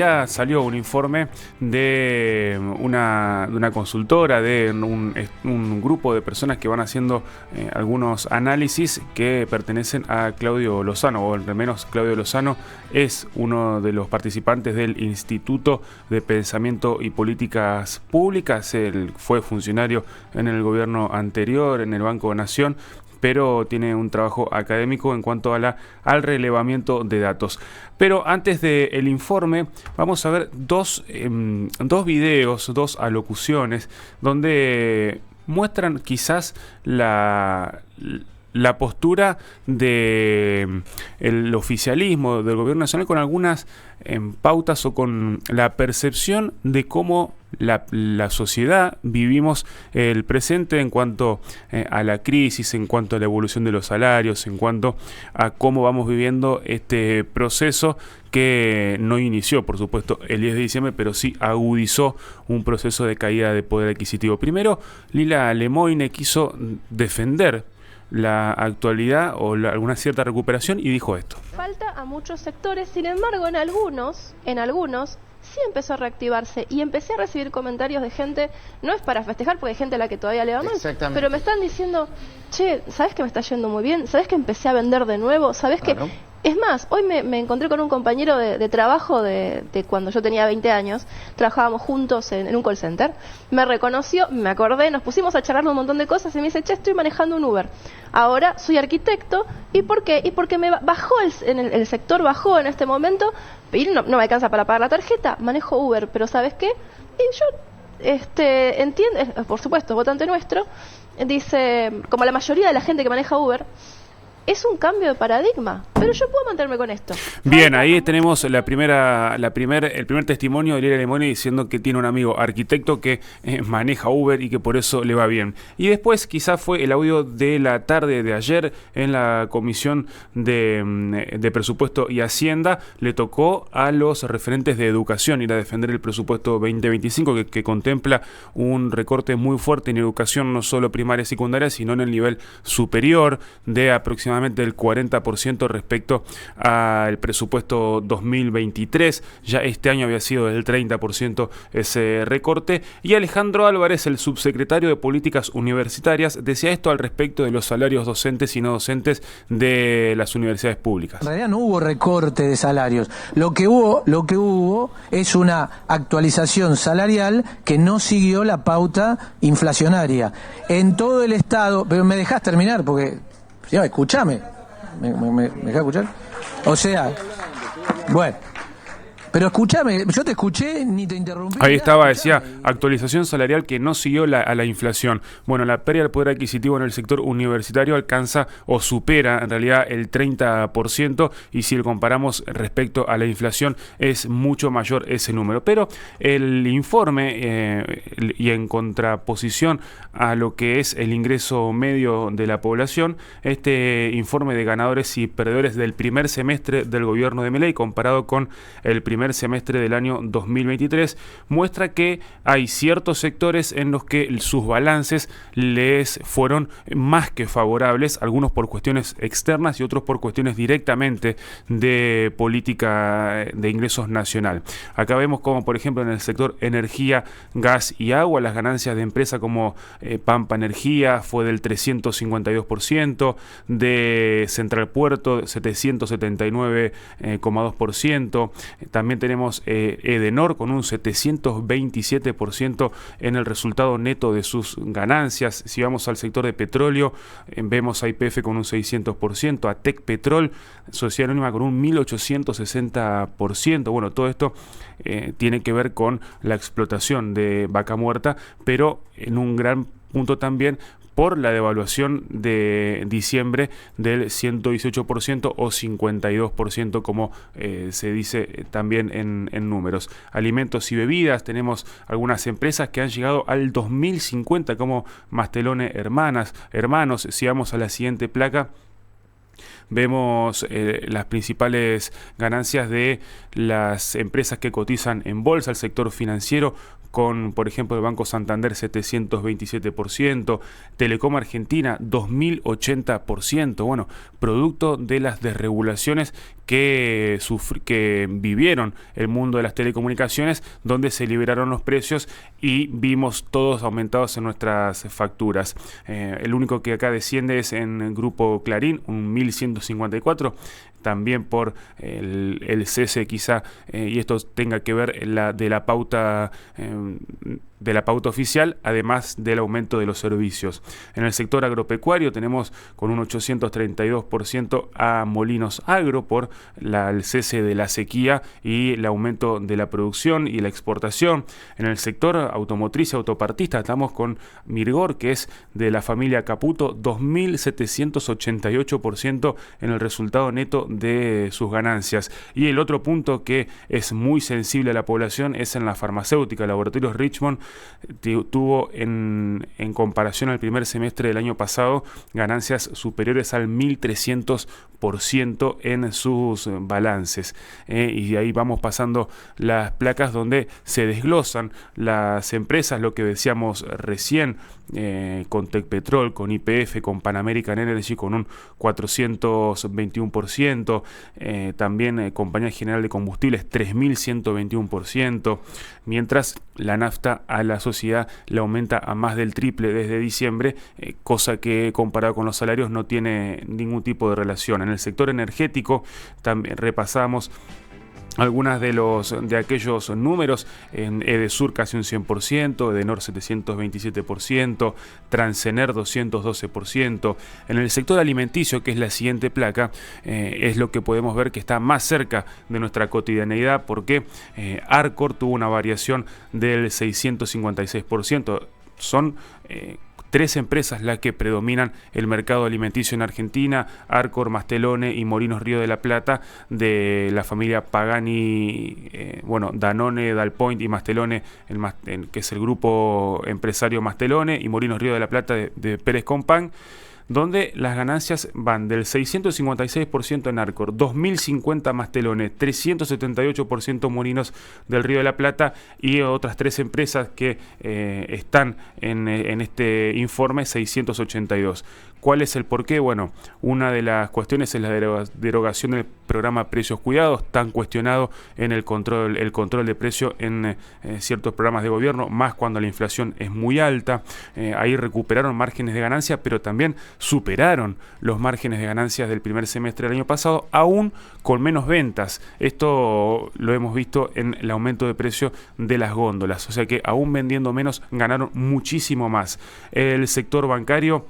Ya salió un informe de una consultora, de un grupo de personas que van haciendo algunos análisis que pertenecen a Claudio Lozano, o al menos Claudio Lozano es uno de los participantes del Instituto de Pensamiento y Políticas Públicas. Él fue funcionario en el gobierno anterior, en el Banco Nación, pero tiene un trabajo académico en cuanto a al relevamiento de datos. Pero antes del informe vamos a ver dos videos, dos alocuciones, donde muestran quizás la postura del oficialismo del gobierno nacional con algunas pautas o con la percepción de cómo la sociedad vivimos el presente en cuanto a la crisis, en cuanto a la evolución de los salarios, en cuanto a cómo vamos viviendo este proceso que no inició, por supuesto, el 10 de diciembre, pero sí agudizó un proceso de caída de poder adquisitivo. Primero, Lila Lemoine quiso defender la actualidad o alguna cierta recuperación y dijo esto. Falta a muchos sectores, sin embargo en algunos sí empezó a reactivarse y empecé a recibir comentarios de gente, no es para festejar porque hay gente a la que todavía le va mal, pero me están diciendo, che, ¿sabes que me está yendo muy bien? ¿Sabes que empecé a vender de nuevo? ¿Sabes que...? Es más, hoy me encontré con un compañero de trabajo de cuando yo tenía 20 años, trabajábamos juntos en un call center, me reconoció, me acordé, nos pusimos a charlar un montón de cosas y me dice, che, estoy manejando un Uber, ahora soy arquitecto, ¿y por qué? Y porque me bajó, el sector bajó en este momento, y no me alcanza para pagar la tarjeta, manejo Uber, pero ¿sabes qué? Y yo entiendo, por supuesto, votante nuestro, dice, como la mayoría de la gente que maneja Uber, es un cambio de paradigma, pero yo puedo mantenerme con esto. Bien, ahí tenemos el primer testimonio de Lila Lemoine diciendo que tiene un amigo arquitecto que maneja Uber y que por eso le va bien. Y después quizás fue el audio de la tarde de ayer en la Comisión de Presupuesto y Hacienda. Le tocó a los referentes de educación ir a defender el presupuesto 2025 que contempla un recorte muy fuerte en educación, no solo primaria y secundaria, sino en el nivel superior de aproximadamente el 40% respecto al presupuesto 2023. Ya este año había sido del 30% ese recorte. Y Alejandro Álvarez, el subsecretario de Políticas Universitarias, decía esto al respecto de los salarios docentes y no docentes de las universidades públicas. En realidad no hubo recorte de salarios. Lo que hubo es una actualización salarial que no siguió la pauta inflacionaria. En todo el Estado, pero me dejás terminar porque... Ya, escúchame. ¿Me dejás escuchar? O sea, bueno. Pero escúchame, yo te escuché, ni te interrumpí. Ahí estaba, decía, actualización salarial que no siguió a la inflación. Bueno, la pérdida del poder adquisitivo en el sector universitario alcanza o supera en realidad el 30%, y si lo comparamos respecto a la inflación es mucho mayor ese número. Pero el informe, y en contraposición a lo que es el ingreso medio de la población, este informe de ganadores y perdedores del primer semestre del gobierno de Milei comparado con el primer semestre del año 2023 muestra que hay ciertos sectores en los que sus balances les fueron más que favorables, algunos por cuestiones externas y otros por cuestiones directamente de política de ingresos nacional. Acá vemos como, por ejemplo, en el sector energía, gas y agua, las ganancias de empresas como Pampa Energía fue del 352%, de Central Puerto 779,2%, también tenemos Edenor con un 727% en el resultado neto de sus ganancias. Si vamos al sector de petróleo, vemos a YPF con un 600%, a Tec Petrol, Sociedad Anónima con un 1860%. Bueno, todo esto tiene que ver con la explotación de Vaca Muerta, pero en un gran punto también por la devaluación de diciembre del 118% o 52%, como se dice también en números. Alimentos y bebidas, tenemos algunas empresas que han llegado al 2050 como Mastelone Hermanos. Si vamos a la siguiente placa, vemos las principales ganancias de las empresas que cotizan en bolsa, el sector financiero, con, por ejemplo, el Banco Santander 727%, Telecom Argentina 2080%, bueno, producto de las desregulaciones que vivieron el mundo de las telecomunicaciones, donde se liberaron los precios y vimos todos aumentados en nuestras facturas. El único que acá desciende es en el grupo Clarín, un 1.154, también por el cese quizá, y esto tenga que ver de la pauta oficial, además del aumento de los servicios. En el sector agropecuario tenemos con un 832% a Molinos Agro por el cese de la sequía y el aumento de la producción y la exportación. En el sector automotriz y autopartista estamos con Mirgor, que es de la familia Caputo, 2.788% en el resultado neto de sus ganancias. Y el otro punto que es muy sensible a la población es en la farmacéutica. Laboratorios Richmond tuvo en comparación al primer semestre del año pasado ganancias superiores al 1.300% en sus balances, y ahí vamos pasando las placas donde se desglosan las empresas, lo que decíamos recién, con Tecpetrol, con YPF, con Pan American Energy con un 421%, también Compañía General de Combustibles 3.121%, mientras la nafta a la sociedad le aumenta a más del triple desde diciembre, cosa que comparado con los salarios no tiene ningún tipo de relación. En el sector energético también repasamos algunas de aquellos números. En Edesur casi un 100%, Edenor 727%, Transener 212%. En el sector alimenticio, que es la siguiente placa, es lo que podemos ver que está más cerca de nuestra cotidianeidad, porque Arcor tuvo una variación del 656%. Son 3 empresas las que predominan el mercado alimenticio en Argentina: Arcor, Mastelone y Molinos Río de la Plata, de la familia Pagani, Danone, Dalpoint y Mastelone, que es el grupo empresario Mastelone, y Molinos Río de la Plata de Pérez Compán, donde las ganancias van del 656% en Arcor, 2.050 Mastelone, 378% Molinos del Río de la Plata, y otras 3 empresas que están en este informe, 682. ¿Cuál es el porqué? Bueno, una de las cuestiones es la derogación del programa Precios Cuidados, tan cuestionado en el control de precio en ciertos programas de gobierno, más cuando la inflación es muy alta. Ahí recuperaron márgenes de ganancia, pero también superaron los márgenes de ganancias del primer semestre del año pasado, aún con menos ventas. Esto lo hemos visto en el aumento de precio de las góndolas, o sea que aún vendiendo menos ganaron muchísimo más. El sector bancario,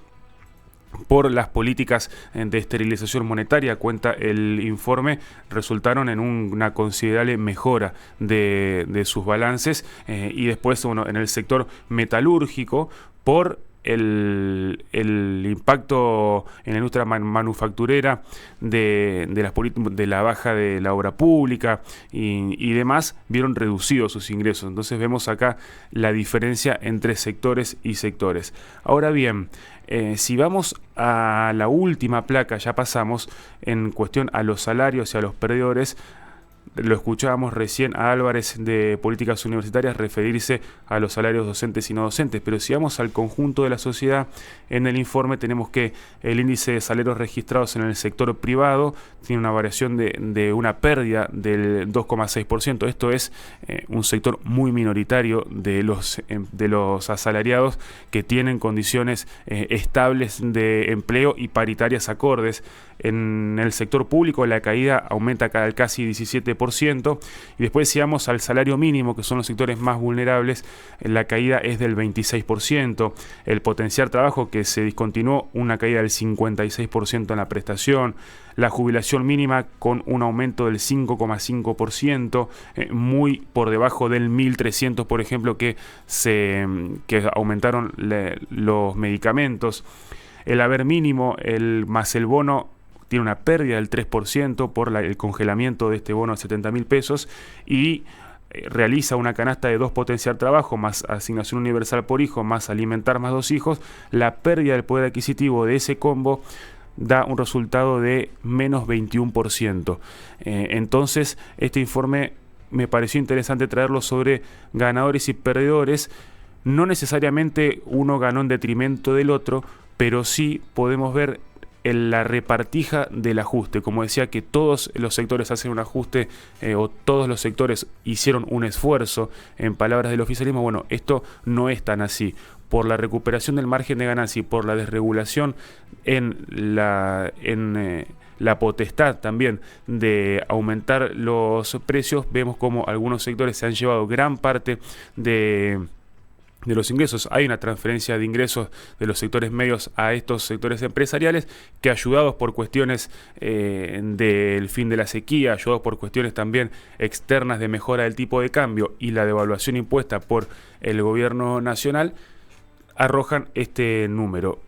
por las políticas de esterilización monetaria, cuenta el informe, resultaron en una considerable mejora de sus balances, y después en el sector metalúrgico, por el impacto en la industria manufacturera de la baja de la obra pública y demás, vieron reducidos sus ingresos. Entonces vemos acá la diferencia entre sectores y sectores. Ahora bien, si vamos a la última placa, ya pasamos en cuestión a los salarios y a los perdedores. Lo escuchábamos recién a Álvarez de Políticas Universitarias referirse a los salarios docentes y no docentes, pero si vamos al conjunto de la sociedad, en el informe tenemos que el índice de salarios registrados en el sector privado tiene una variación de una pérdida del 2,6%. Esto es un sector muy minoritario de los asalariados que tienen condiciones estables de empleo y paritarias acordes. En el sector público la caída aumenta al casi 17%, y después si vamos al salario mínimo, que son los sectores más vulnerables, la caída es del 26%. El potenciar trabajo, que se discontinuó, una caída del 56% en la prestación. La jubilación mínima con un aumento del 5,5%, muy por debajo del 1.300, por ejemplo, que aumentaron los medicamentos. El haber mínimo más el bono tiene una pérdida del 3% por el congelamiento de este bono de 70.000 pesos, y realiza una canasta de 2 potenciar trabajo, más asignación universal por hijo, más alimentar más 2 hijos. La pérdida del poder adquisitivo de ese combo da un resultado de menos 21%. Entonces, este informe me pareció interesante traerlo sobre ganadores y perdedores. No necesariamente uno ganó en detrimento del otro, pero sí podemos ver la repartija del ajuste. Como decía, que todos los sectores hacen un ajuste o todos los sectores hicieron un esfuerzo, en palabras del oficialismo. Bueno, esto no es tan así. Por la recuperación del margen de ganancia y por la desregulación en la potestad también de aumentar los precios, vemos como algunos sectores se han llevado gran parte de los ingresos. Hay una transferencia de ingresos de los sectores medios a estos sectores empresariales que, ayudados por cuestiones del fin de la sequía, ayudados por cuestiones también externas de mejora del tipo de cambio y la devaluación impuesta por el gobierno nacional, arrojan este número.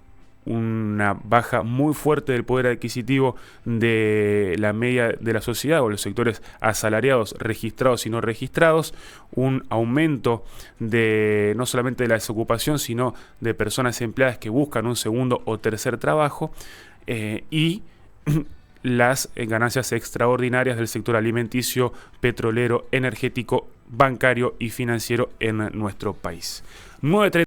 Una baja muy fuerte del poder adquisitivo de la media de la sociedad o los sectores asalariados, registrados y no registrados, un aumento de no solamente de la desocupación, sino de personas empleadas que buscan un segundo o tercer trabajo, y las ganancias extraordinarias del sector alimenticio, petrolero, energético, bancario y financiero en nuestro país. 9:30